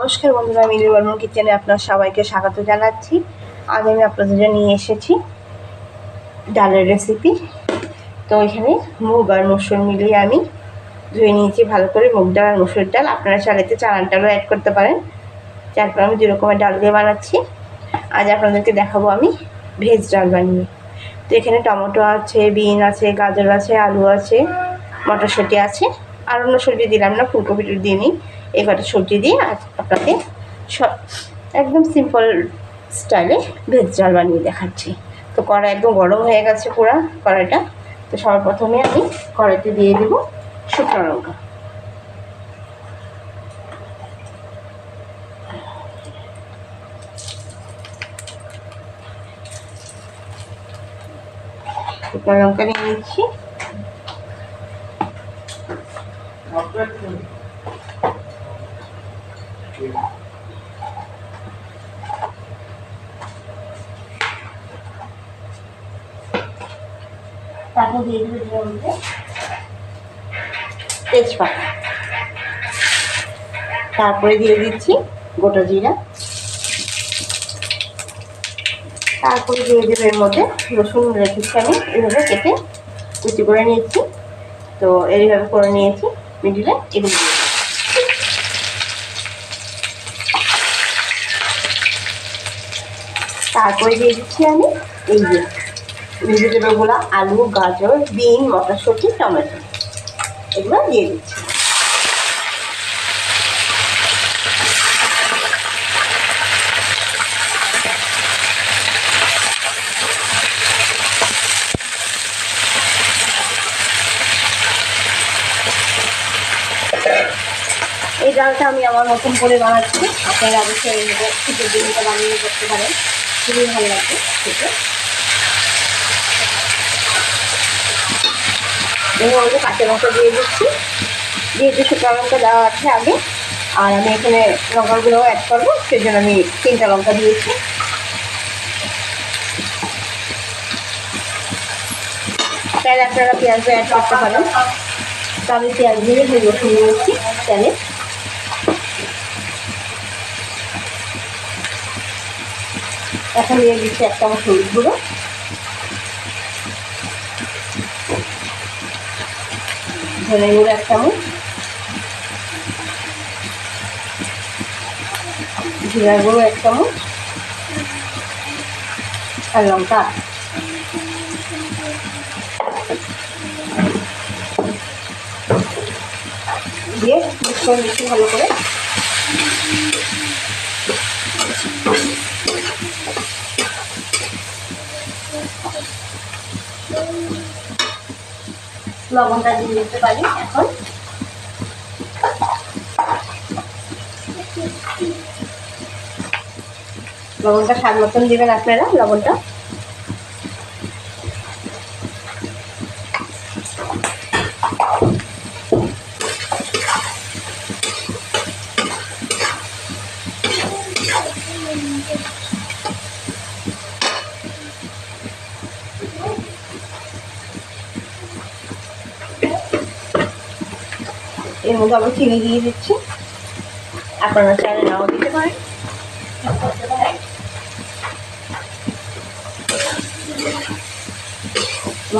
নমস্কার বন্ধুরা, মিলি বর্মন কিচেনে আপনার সবাইকে স্বাগত জানাচ্ছি। আজ আমি আপনাদের জন্য নিয়ে এসেছি ডালের রেসিপি। তো এখানে মুগ আর মসুর মিলিয়ে আমি ধুয়ে নিয়েছি ভালো করে, মুগ ডাল আর মসুর ডাল। আপনারা চাইলে চানার ডালও অ্যাড করতে পারেন। তারপর আমি 2 রকমের ডাল দিয়ে বানাচ্ছি। আজ আপনাদেরকে দেখাবো আমি ভেজ ডাল বানিয়ে। তো এখানে টমেটো আছে, বিন আছে, গাজর আছে, আলু আছে, মটরশুঁটি আছে, আর অন্য সবজি দিলাম না, ফুলকপিটা দিয়ে নিই। এই কটা সবজি দিয়ে আজ আপনাকে সব একদম সিম্পল স্টাইলে ভেজ ডাল বানিয়ে দেখাচ্ছি। তো কড়াই একদম গরম হয়ে গেছে পুরো কড়াইটা। তো সবার প্রথমে আমি কড়াইতে দিয়ে দেবো শুকনো লঙ্কা। শুকনো লঙ্কা নিয়ে নিচ্ছি। তারপর দিয়ে দেবো এর মধ্যে তেজপাতা, তারপরে দিয়ে দিচ্ছি গোটা জিরা, তারপরে দিয়ে দেবো এর মধ্যে রসুন রেখেছি আমি এইভাবে কেটে কুচি করে নিয়েছি। তো এইভাবে করে নিয়েছি মিডিলে, এগুলো দিয়ে তারপরে দিয়ে দিচ্ছি আমি এই যে ভেজিটেবলগুলো, আলু, গাজর, বিন, মটরশুঁটি, টমেটো, এগুলো দিয়ে দিচ্ছি। এই ডালটা আমি আমার মতন করে বানাচ্ছি, আপনারা অবশ্যই এইভাবে শীতের দিনটা বানিয়ে করতে পারেন, খুবই ভালো লাগবে খেতে। এর মধ্যে কাঁচা লঙ্কা দিয়ে দিচ্ছি, যেহেতু শুকনো লঙ্কা দেওয়া আছে আগে, আর আমি এখানে লঙ্কাগুলোও অ্যাড করবো, সেই জন্য আমি 3টা লঙ্কা দিয়েছি। তাহলে আপনারা পেঁয়াজও অ্যাড করতে পারেন। তো আমি পেঁয়াজ দিয়ে রসুন নিয়েছি তেলে। এখন দিয়ে দিচ্ছি 1 চামচ হলুদ গুঁড়ো, ধনে গুঁড়ো 1 চামচ, জিরা গুঁড়ো 1 চামচ, আর লঙ্কা দিয়ে মিক্স করে নিচ্ছি ভালো করে। লবণটা দিয়ে দিতে পারি এখন। লবণটা স্বাদ মতন দিবেন আপনারা লবণটা। এর মধ্যে আবার চিনি দিয়ে দিচ্ছি, আপনারা চাইলে নাও দিতে পারেন।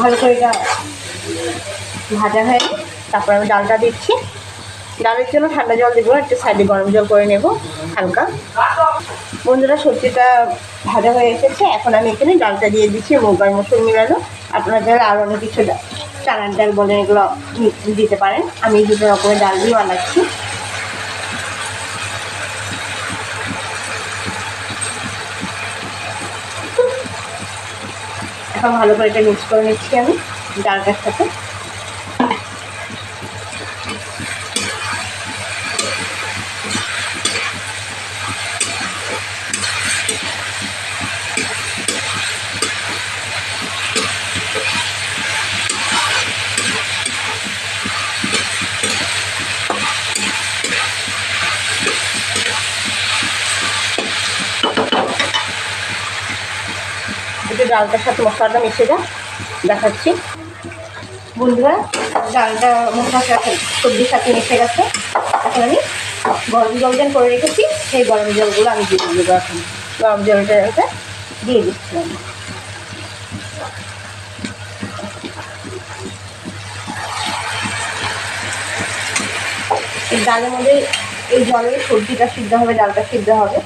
ভালো করে এটা ভাজা হয়ে, তারপর আমি ডালটা দিচ্ছি। ডালের জন্য ঠান্ডা জল দেবো, একটু সাইডে গরম জল করে নেব হালকা। বন্ধুরা, সবজিটা ভাজা হয়ে এসেছে, এখন আমি এখানে ডালটা দিয়ে দিচ্ছি, মুগ আর মসুর মিলানো। আপনারা যারা আরও অনেক কিছু চানার ডাল বলেন এগুলো দিতে পারেন। আমি 2 রকমের ডাল দিয়ে বানাচ্ছি। এখন ভালো করে এটা মিক্স করে নিচ্ছি আমি ডালটার সাথে। একটু ডালটার সাথে মশলাটা মিশে যায়, দেখাচ্ছি। বন্ধুরা, ডালটা মশলার সাথে সবজির সাথে মিশে গেছে। এখন আমি গরম জল দিয়ে করে রেখেছি, সেই গরম জলগুলো আমি দিয়ে দেবো এখন। গরম জলটা দিয়ে দিচ্ছি আমি। এই ডালের মধ্যে এই জলে সবজিটা সিদ্ধ হবে, ডালটা সিদ্ধ হবে।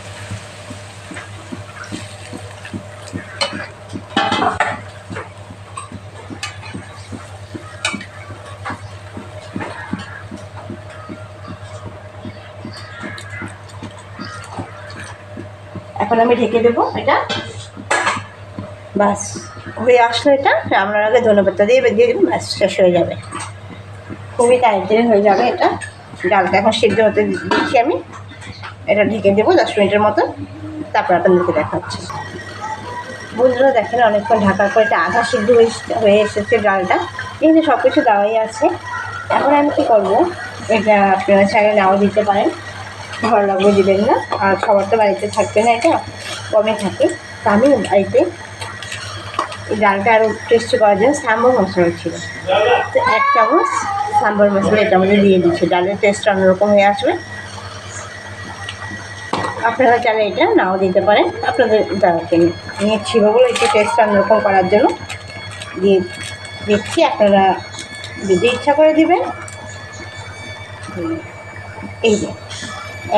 এখন আমি ঢেকে দেবো এটা। বাস হয়ে আসলো এটা। রান্নার আগে ধনেপাতা দিয়ে দেবেন, ব্যাস শেষ হয়ে যাবে। খুবই তাড়াতাড়ি হয়ে যাবে এটা। ডালটা এখন সিদ্ধ হতে দিচ্ছি আমি। এটা ঢেকে দেবো 10 মিনিটের মতো, তারপর আপনাদেরকে দেখাচ্ছি। বন্ধুরা দেখেন অনেকক্ষণ ঢাকার পর এটা আধা সিদ্ধ হয়ে এসেছে ডালটা, কিন্তু সব কিছু দেওয়াই আছে। এখন আমি কী করবো, এটা আপনারা চাইলে নাও দিতে পারেন, ভালো লাগবে দিবেন না। আর সবার তো বাড়িতে থাকবে না, এটা কমে থাকে। তা আমি বাড়িতে এই ডালটা আরও টেস্টি করার জন্য সাম্বর মশলা ছিল, তো 1 চামচ সাম্বর মশলা এটা মধ্যে দিয়ে দিচ্ছি। ডালের টেস্ট অন্যরকম হয়ে আসবে। আপনারা চাইলে এটা নাও দিতে পারেন, আপনাদের ডালকে নিয়েছিল বলে একটু টেস্ট অন্যরকম করার জন্য দিয়ে দিচ্ছি। আপনারা যদি ইচ্ছা করে দিবেন। এই যে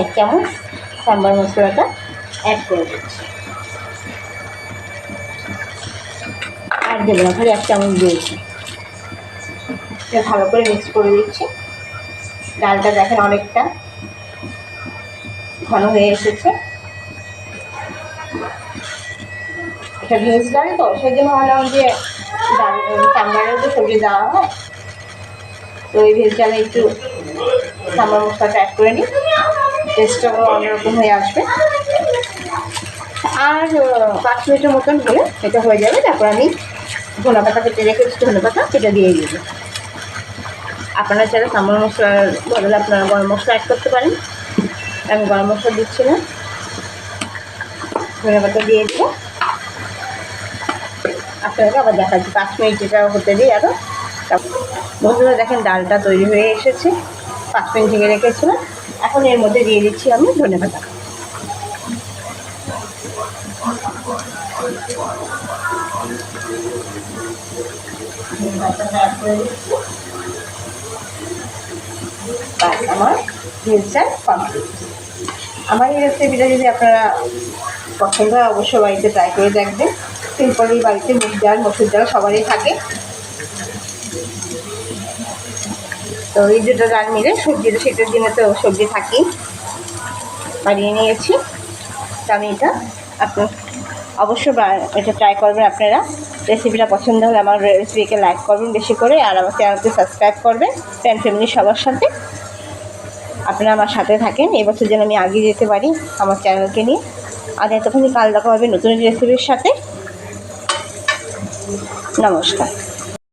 1 চামচ সাম্বর মশলাটা অ্যাড করে দিচ্ছি। আর দেবো না, খালি 1 চামচ দিয়েছি। ভালো করে মিক্স করে দিচ্ছি। ডালটা দেখেন অনেকটা ঘন হয়ে এসেছে। এটা ভেজ ডাল তো, সেই জন্য ভাবলাম যে ডাল সাম্বারেও তো সবজি দেওয়া হয়, তো ওই ভেজ ডালে একটু সাম্বার মশলাটা অ্যাড করে নিই, টেস্টটা অন্যরকম হয়ে আসবে। আর 5 মিনিটের মতন হলে এটা হয়ে যাবে। তারপর আমি ধনেপাতা কেটে রেখেছি, ধনেপাতা সেটা দিয়ে দিব। আপনারা চাইলে সাম্বার মশলার বদলে আপনারা গরম মশলা অ্যাড করতে পারেন। আমি গরম মশলা দিচ্ছি না, ধনেপাতা দিয়ে দিব। আপনাকে আবার দেখাচ্ছি 5 মিনিট এটা হতে দিই আরও। বন্ধুরা দেখেন ডালটা তৈরি হয়ে এসেছে, 5 মিনিট ঢেকে রেখেছিলাম। এখন এর মধ্যে দিয়ে দিচ্ছি আমি ধনেপাতা। আমার ভেজটা কমপ্লিট। আমার এই রেসিপিটা যদি আপনারা পছন্দ হয় অবশ্যই বাড়িতে ট্রাই করে দেখবেন। সিম্পলি বাড়িতে মুগ ডাল, মসুর ডাল সবারই থাকে, তো এই দুটো ডাল মিলে সবজিটা শীতের দিনে তো সবজি থাকি বানিয়ে নিয়েছি। তো আমি এটা আপনার অবশ্যই এটা ট্রাই করবেন আপনারা। রেসিপিটা পছন্দ হলে আমার রেসিপিকে লাইক করবেন বেশি করে, আর আমার চ্যানেলকে সাবস্ক্রাইব করবেন ফ্রেন্ড ফ্যামিলি সবার সাথে। আপনারা আমার সাথে থাকেন, এবছর যেন আমি এগিয়ে যেতে পারি আমার চ্যানেলকে নিয়ে। আর এতক্ষণই কাল দেখা হবে নতুন রেসিপির সাথে। নমস্কার।